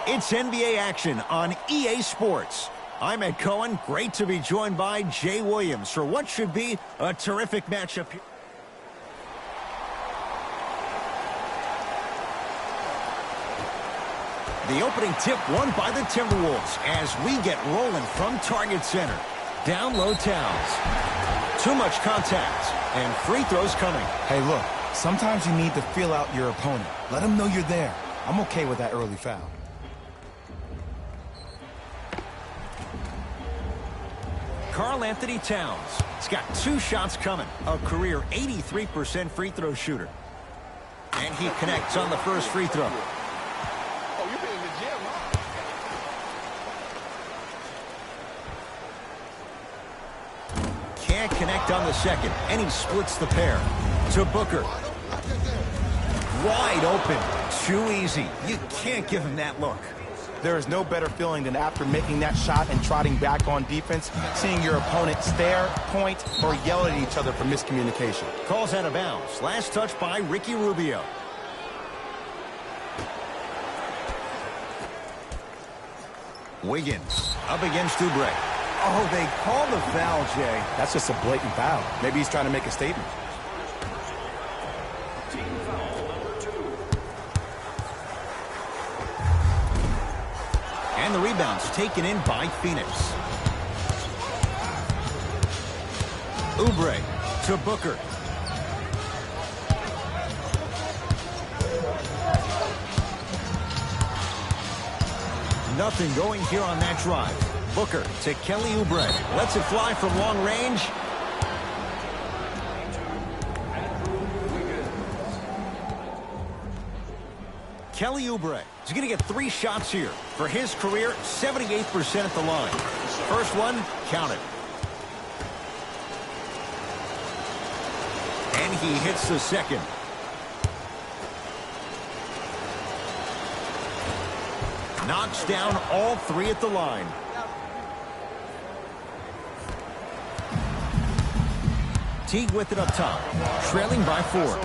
It's NBA action on EA Sports. I'm Ed Cohen. Great to be joined by Jay Williams for what should be a terrific matchup here. The opening tip won by the Timberwolves as we get rolling from target center. Down low Towns. Too much contact and free throws coming. Hey, look, sometimes you need to feel out your opponent. Let them know you're there. I'm okay with that early foul. Karl-Anthony Towns. He's got 2 shots coming. A career 83% free throw shooter. And he connects on the first free throw. Oh, you've been in the gym, huh? Can't connect on the second, and he splits the pair. To Booker. Wide open. Too easy. You can't give him that look. There is no better feeling than after making that shot and trotting back on defense, seeing your opponent stare, point, or yell at each other for miscommunication. Calls out of bounds. Last touch by Ricky Rubio. Wiggins up against Oubre. Oh, they called the foul, Jay. That's just a blatant foul. Maybe he's trying to make a statement. And the rebound's taken in by Phoenix. Oubre to Booker. Nothing going here on that drive. Booker to Kelly Oubre. Lets it fly from long range. Kelly Oubre is going to get 3 shots here. For his career, 78% at the line. First one, counted. And he hits the second. Knocks down all 3 at the line. Teague with it up top. Trailing by 4.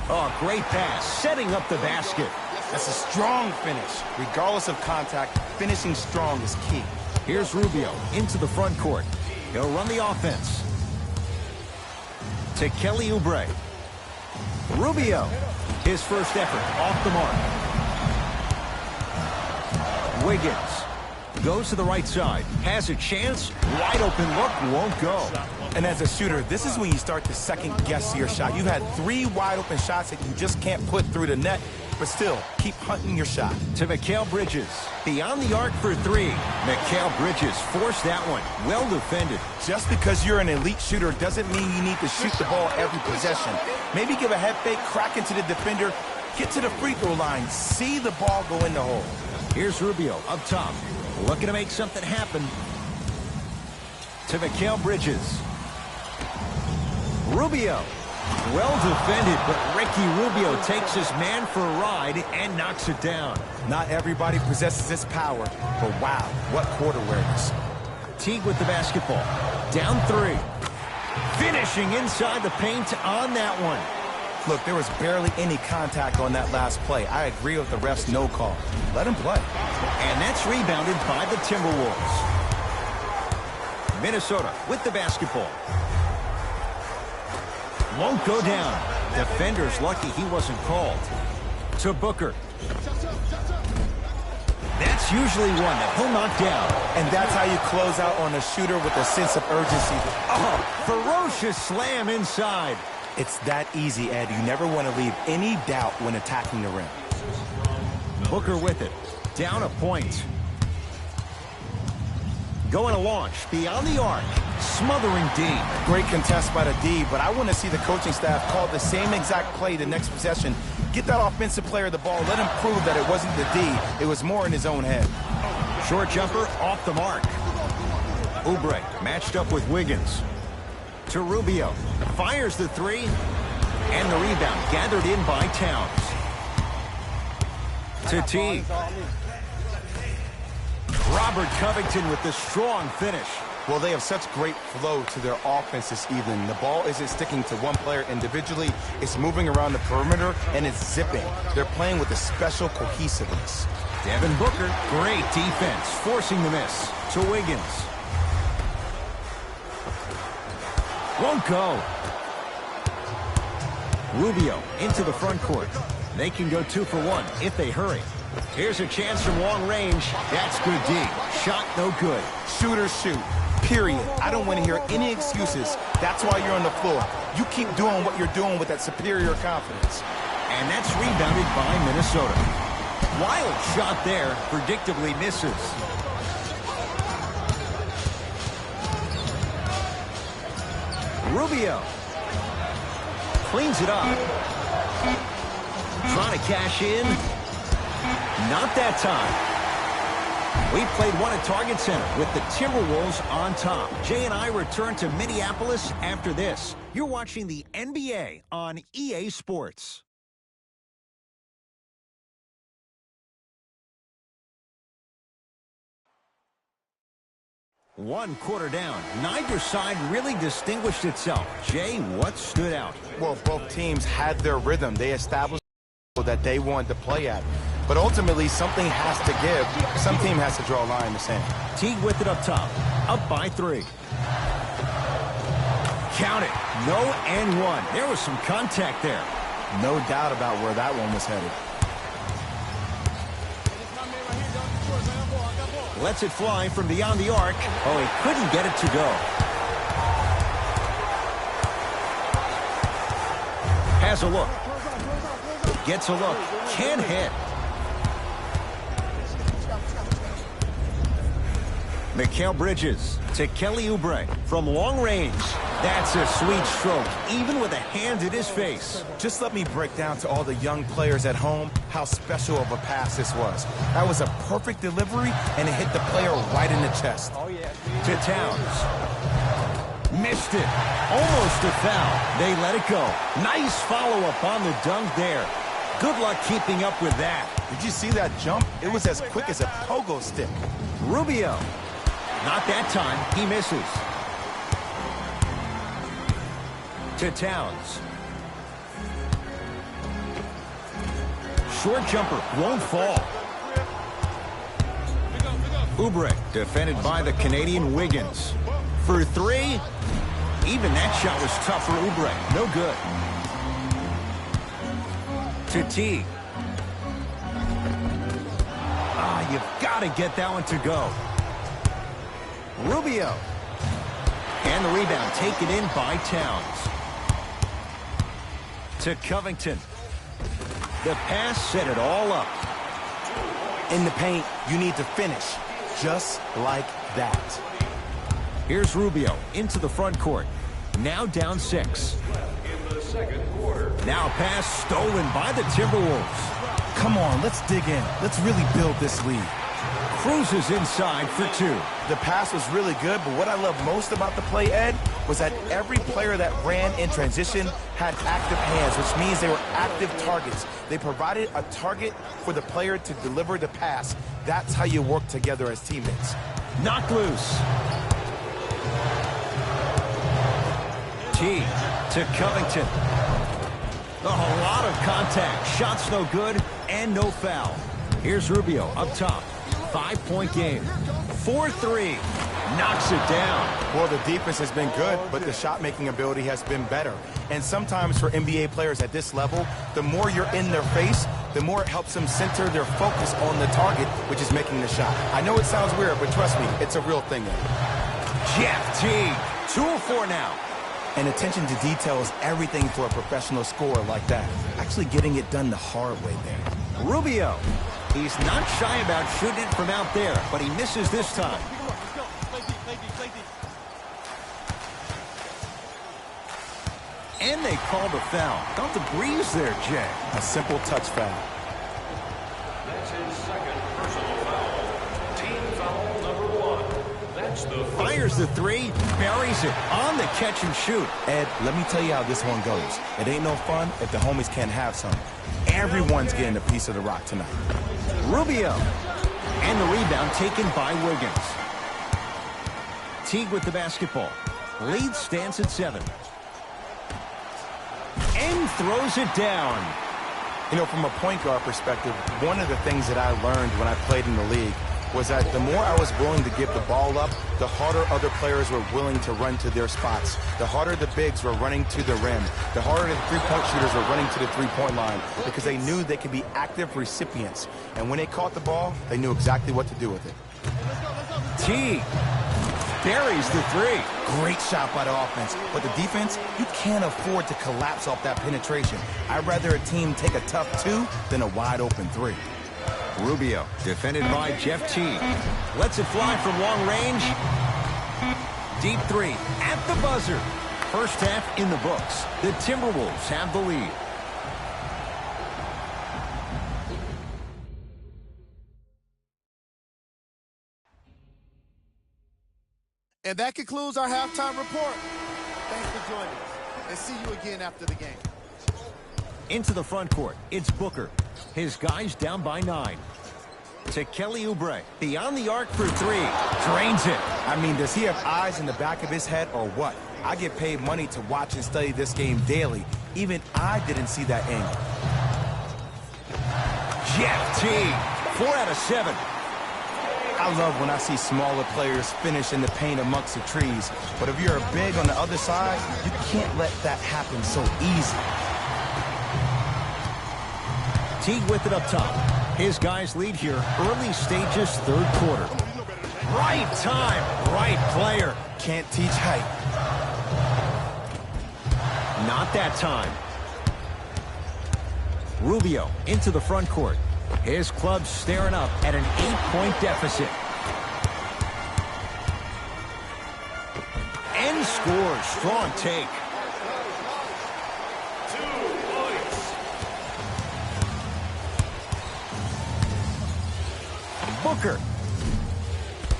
Oh, great pass. Setting up the basket. That's a strong finish. Regardless of contact, finishing strong is key. Here's Rubio into the front court. He'll run the offense. To Kelly Oubre. Rubio. His first effort off the mark. Wiggins. Goes to the right side. Has a chance. Wide open look. Won't go. And as a shooter, this is when you start to second-guess your shot. You've had 3 wide-open shots that you just can't put through the net, but still, keep hunting your shot. To Mikal Bridges. Beyond the arc for 3. Mikal Bridges forced that one. Well defended. Just because you're an elite shooter doesn't mean you need to shoot the ball every possession. Maybe give a head fake, crack into the defender, get to the free throw line, see the ball go in the hole. Here's Rubio up top. Looking to make something happen. To Mikal Bridges. Rubio. Well defended, but Ricky Rubio takes his man for a ride and knocks it down. Not everybody possesses this power, but wow, what court awareness. Teague with the basketball. Down 3. Finishing inside the paint on that one. Look, there was barely any contact on that last play. I agree with the ref's no call. Let him play. And that's rebounded by the Timberwolves. Minnesota with the basketball. Won't go down. Defender's lucky he wasn't called. To Booker. That's usually one that he'll knock down. And that's how you close out on a shooter with a sense of urgency. Oh, ferocious slam inside. It's that easy, Ed. You never want to leave any doubt when attacking the rim. Booker with it. Down a point. Going to launch beyond the arc. Smothering D. Great contest by the D, but I want to see the coaching staff call the same exact play the next possession. Get that offensive player the ball. Let him prove that it wasn't the D. It was more in his own head. Short jumper off the mark. Oubre matched up with Wiggins. To Rubio. Fires the 3. And the rebound gathered in by Towns. To Teague. Robert Covington with the strong finish. Well, they have such great flow to their offense this evening. The ball isn't sticking to one player individually. It's moving around the perimeter, and it's zipping. They're playing with a special cohesiveness. Devin Booker, great defense, forcing the miss to Wiggins. Won't go. Rubio into the front court. They can go 2 for 1 if they hurry. Here's a chance from long range. That's good D. Shot no good. Shooters shoot. Period. I don't want to hear any excuses. That's why you're on the floor. You keep doing what you're doing with that superior confidence. And that's rebounded by Minnesota. Wild shot there. Predictably misses. Rubio cleans it up. Trying to cash in. Not that time. We played one at Target Center with the Timberwolves on top. Jay and I return to Minneapolis after this. You're watching the NBA on EA Sports. One quarter down. Neither side really distinguished itself. Jay, what stood out? Well, both teams had their rhythm. They established that they wanted to play at. But ultimately, something has to give. Some team has to draw a line in the sand. Teague with it up top. Up by 3. Count it. No and 1. There was some contact there. No doubt about where that one was headed. Lets it fly from beyond the arc. Oh, he couldn't get it to go. Has a look. Gets a look. Can't hit. Mikal Bridges to Kelly Oubre from long range. That's a sweet stroke, even with a hand in his face. Just let me break down to all the young players at home how special of a pass this was. That was a perfect delivery, and it hit the player right in the chest. To Towns. Missed it. Almost a foul. They let it go. Nice follow-up on the dunk there. Good luck keeping up with that. Did you see that jump? It was as quick as a pogo stick. Rubio. Not that time. He misses. To Towns. Short jumper won't fall. Oubre defended by the Canadian Wiggins. For 3. Even that shot was tough for Oubre. No good. To Teague. You've got to get that one to go. Rubio. And the rebound taken in by Towns. To Covington. The pass set it all up. In the paint, you need to finish. Just like that. Here's Rubio into the front court. Now down 6. Now pass stolen by the Timberwolves. Come on, let's dig in. Let's really build this lead. Cruises inside for 2. The pass was really good, but what I love most about the play, Ed, was that every player that ran in transition had active hands, which means they were active targets. They provided a target for the player to deliver the pass. That's how you work together as teammates. Knocked loose. T to Covington. A lot of contact. Shots no good and no foul. Here's Rubio up top. 5-point game. 4-3. Knocks it down. Well, the defense has been good, but the shot-making ability has been better. And sometimes for NBA players at this level, the more you're in their face, the more it helps them center their focus on the target, which is making the shot. I know it sounds weird, but trust me, it's a real thing. Jeff Teague. 2 of 4 now. And attention to detail is everything for a professional scorer like that. Actually getting it done the hard way there. Rubio. He's not shy about shooting it from out there, but he misses this time. And they called a foul. Felt the breeze there, Jay. A simple touch foul. That's his second personal foul. Team foul number 1. That's the Fires the 3, buries it on the catch and shoot. Ed, let me tell you how this one goes. It ain't no fun if the homies can't have some. Everyone's getting a piece of the rock tonight. Rubio. And the rebound taken by Wiggins. Teague with the basketball. Lead stands at 7. And throws it down. You know, from a point guard perspective, one of the things that I learned when I played in the league was that the more I was willing to give the ball up, the harder other players were willing to run to their spots. The harder the bigs were running to the rim. The harder the three-point shooters were running to the three-point line because they knew they could be active recipients. And when they caught the ball, they knew exactly what to do with it. Teague buries the 3. Great shot by the offense. But the defense, you can't afford to collapse off that penetration. I'd rather a team take a tough 2 than a wide-open 3. Rubio, defended by Jeff Teague. Lets it fly from long range. Deep 3 at the buzzer. First half in the books. The Timberwolves have the lead. And that concludes our halftime report. Thanks for joining us, and see you again after the game. Into the front court, it's Booker. His guys down by 9. To Kelly Oubre, beyond the arc for 3. Drains it. I mean, does he have eyes in the back of his head or what? I get paid money to watch and study this game daily. Even I didn't see that angle. Jeff Teague, 4 out of 7. I love when I see smaller players finish in the paint amongst the trees. But if you're a big on the other side, you can't let that happen so easy. Teague with it up top. His guys lead here, early stages, 3rd quarter. Right time, right player. Can't teach height. Not that time. Rubio into the front court. His club staring up at an 8-point deficit. And scores. Strong take. 2 points. Booker.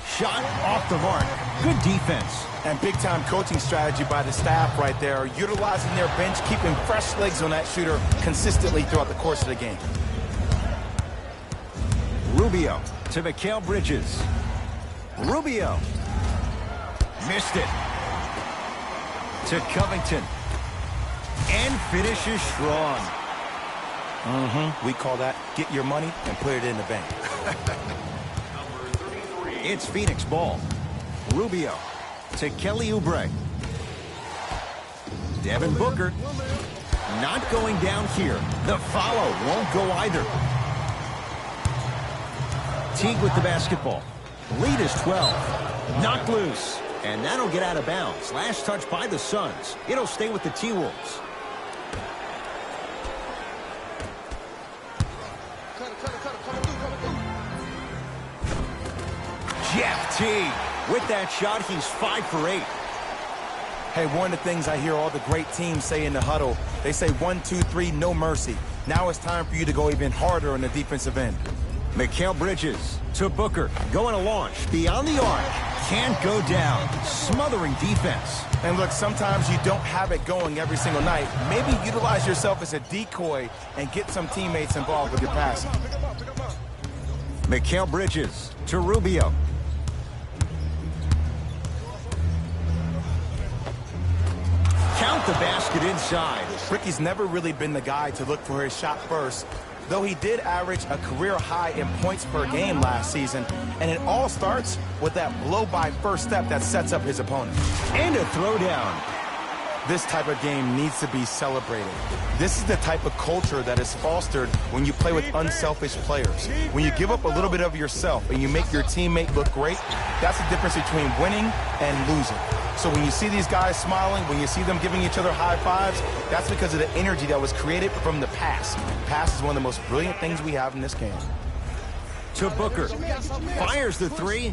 Shot off the mark. Good defense. And big-time coaching strategy by the staff right there, utilizing their bench, keeping fresh legs on that shooter consistently throughout the course of the game. Rubio to Mikal Bridges. Rubio. Missed it. To Covington. And finishes strong. We call that get your money and put it in the bank. Number 33. It's Phoenix ball. Rubio to Kelly Oubre. Devin Booker. Not going down here. The follow won't go either. Teague with the basketball. Lead is 12. Knocked loose. And that'll get out of bounds. Last touch by the Suns. It'll stay with the T-Wolves. Jeff Teague. With that shot, he's 5 for 8. Hey, one of the things I hear all the great teams say in the huddle, they say 1, 2, 3, no mercy. Now it's time for you to go even harder on the defensive end. Mikal Bridges to Booker. Going to launch. Beyond the arc. Can't go down. Smothering defense. And look, sometimes you don't have it going every single night. Maybe utilize yourself as a decoy and get some teammates involved with your passing. Mikal Bridges to Rubio. Count the basket inside. Ricky's never really been the guy to look for his shot first, though he did average a career high in points per game last season. And it all starts with that blow-by first step that sets up his opponent. And a throwdown. This type of game needs to be celebrated. This is the type of culture that is fostered when you play with unselfish players. When you give up a little bit of yourself and you make your teammate look great, that's the difference between winning and losing. So when you see these guys smiling, when you see them giving each other high fives, that's because of the energy that was created from the pass. Pass is one of the most brilliant things we have in this game. To Booker. Fires the 3.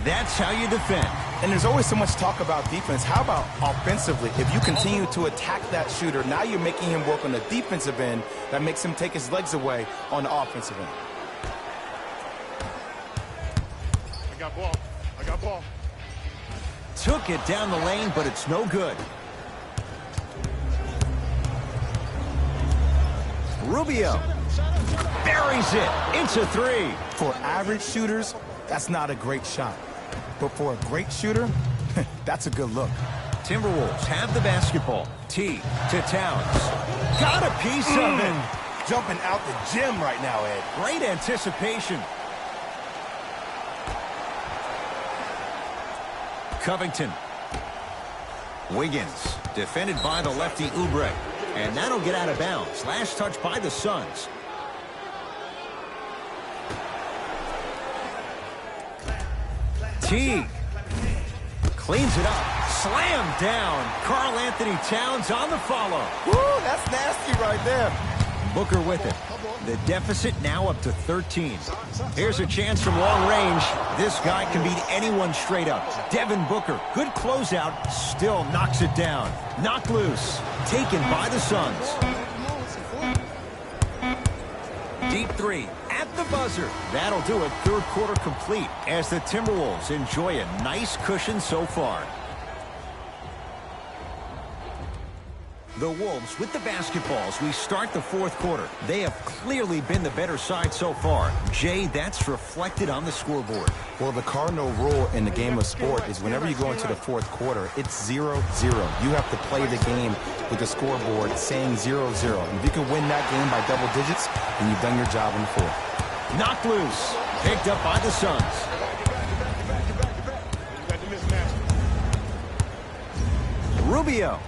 That's how you defend. And there's always so much talk about defense. How about offensively? If you continue to attack that shooter, now you're making him work on the defensive end. That makes him take his legs away on the offensive end. I got ball. I got ball. Took it down the lane, but it's no good. Rubio buries it. It's a 3. For average shooters, that's not a great shot. But for a great shooter, That's a good look. Timberwolves have the basketball. T to Towns. Got a piece of it. Jumping out the gym right now, Ed. Great anticipation. Covington. Wiggins. Defended by the lefty Oubre. And that'll get out of bounds. Last touch by the Suns. Teague. Cleans it up. Slam down. Karl Anthony Towns on the follow. Woo, that's nasty right there. Booker with it. The deficit now up to 13. Here's a chance from long range. This guy can beat anyone straight up. Devin Booker, good closeout, still knocks it down. Knocked loose. Taken by the Suns. Deep three at the buzzer. That'll do it. Third quarter complete as the Timberwolves enjoy a nice cushion so far. The Wolves with the basketballs. We start the fourth quarter. They have clearly been the better side so far. Jay, that's reflected on the scoreboard. Well, the cardinal rule in the game of sport is whenever you go into the fourth quarter, it's 0-0. You have to play the game with the scoreboard saying 0-0. And if you can win that game by double digits, then you've done your job in the fourth. Knocked loose. Picked up by the Suns. Rubio.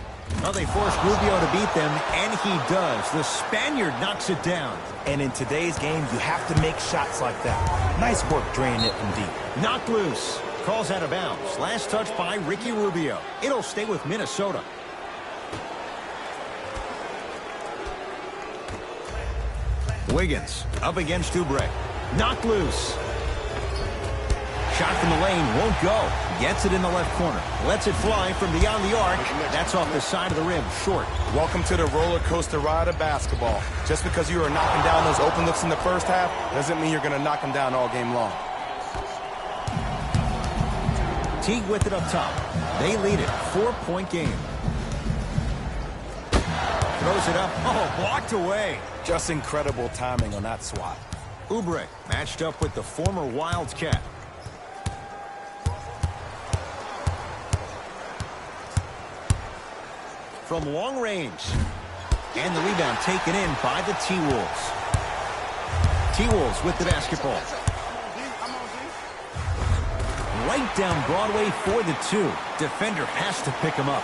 Well, they forced Rubio to beat them, and he does. The Spaniard knocks it down. And in today's game, you have to make shots like that. Nice work draining it from deep. Knocked loose. Calls out of bounds. Last touch by Ricky Rubio. It'll stay with Minnesota. Wiggins up against Oubre. Knocked loose. Shot from the lane won't go. Gets it in the left corner. Lets it fly from beyond the arc. That's off the side of the rim. Short. Welcome to the roller coaster ride of basketball. Just because you are knocking down those open looks in the first half doesn't mean you're going to knock them down all game long. Teague with it up top. They lead it. 4-point game. Throws it up. Oh, blocked away. Just incredible timing on that swat. Oubre matched up with the former Wildcat. From long range. And the rebound taken in by the T-Wolves. T-Wolves with the basketball. Right down Broadway for the two. Defender has to pick him up.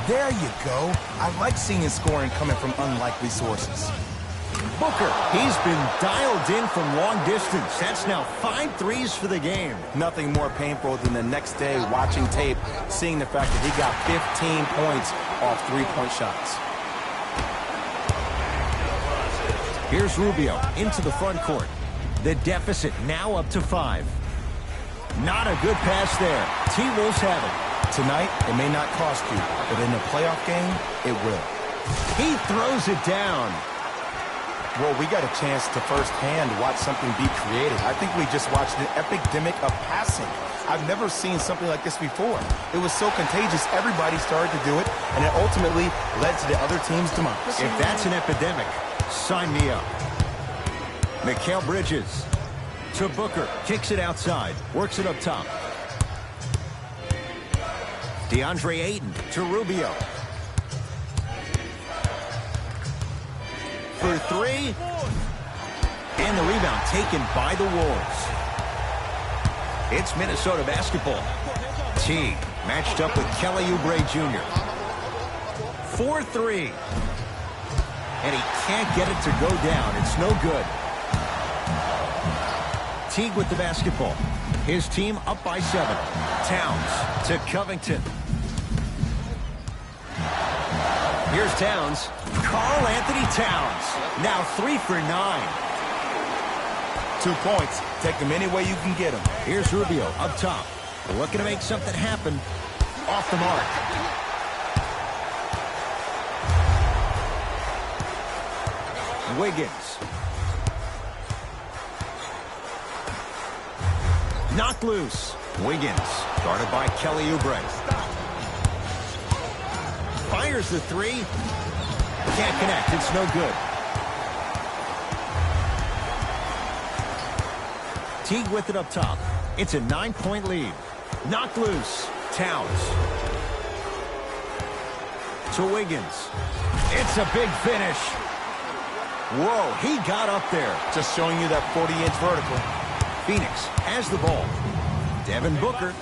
There you go. I like seeing scoring coming from unlikely sources. Booker, he's been dialed in from long distance. That's now 5 threes for the game. Nothing more painful than the next day watching tape, seeing the fact that he got 15 points off three-point shots. Here's Rubio into the front court. The deficit now up to 5. Not a good pass there. T-Wolves have it. Tonight, it may not cost you, but in a playoff game, it will. He throws it down. Well, we got a chance to firsthand watch something be created. I think we just watched an epidemic of passing. I've never seen something like this before. It was so contagious, everybody started to do it, and it ultimately led to the other team's demise. If that's an epidemic, sign me up. Mikal Bridges to Booker. Kicks it outside. Works it up top. DeAndre Ayton to Rubio. For 3. And the rebound taken by the Wolves. It's Minnesota basketball. Teague matched up with Kelly Oubre Jr. 4-3. And he can't get it to go down. It's no good. Teague with the basketball. His team up by 7. Towns to Covington. Here's Towns. Karl Anthony Towns. Now 3 for 9. 2 points. Take them any way you can get them. Here's Rubio up top. Looking to make something happen. Off the mark. Wiggins. Knocked loose. Wiggins. Guarded by Kelly Oubre. Fires the 3. Can't connect. It's no good. Teague with it up top. It's a 9-point lead. Knocked loose. Towns. To Wiggins. It's a big finish. Whoa, he got up there. Just showing you that 40-inch vertical. Phoenix has the ball. Devin Booker.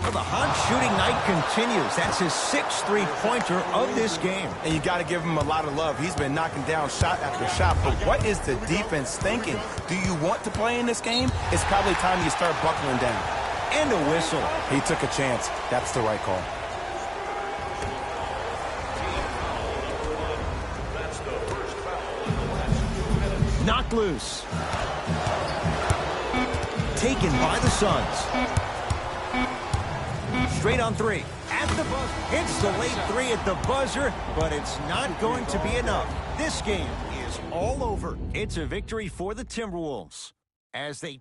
Well, the hot shooting night continues. That's his 6th three-pointer of this game. And you got to give him a lot of love. He's been knocking down shot after shot. But what is the defense thinking? Do you want to play in this game? It's probably time you start buckling down. And a whistle. He took a chance. That's the right call. That's the first foul in the last 2 minutes. Knocked loose. Taken by the Suns. Straight on three. At the buzzer. It's the late three at the buzzer, but it's not going to be enough. This game is all over. It's a victory for the Timberwolves as they...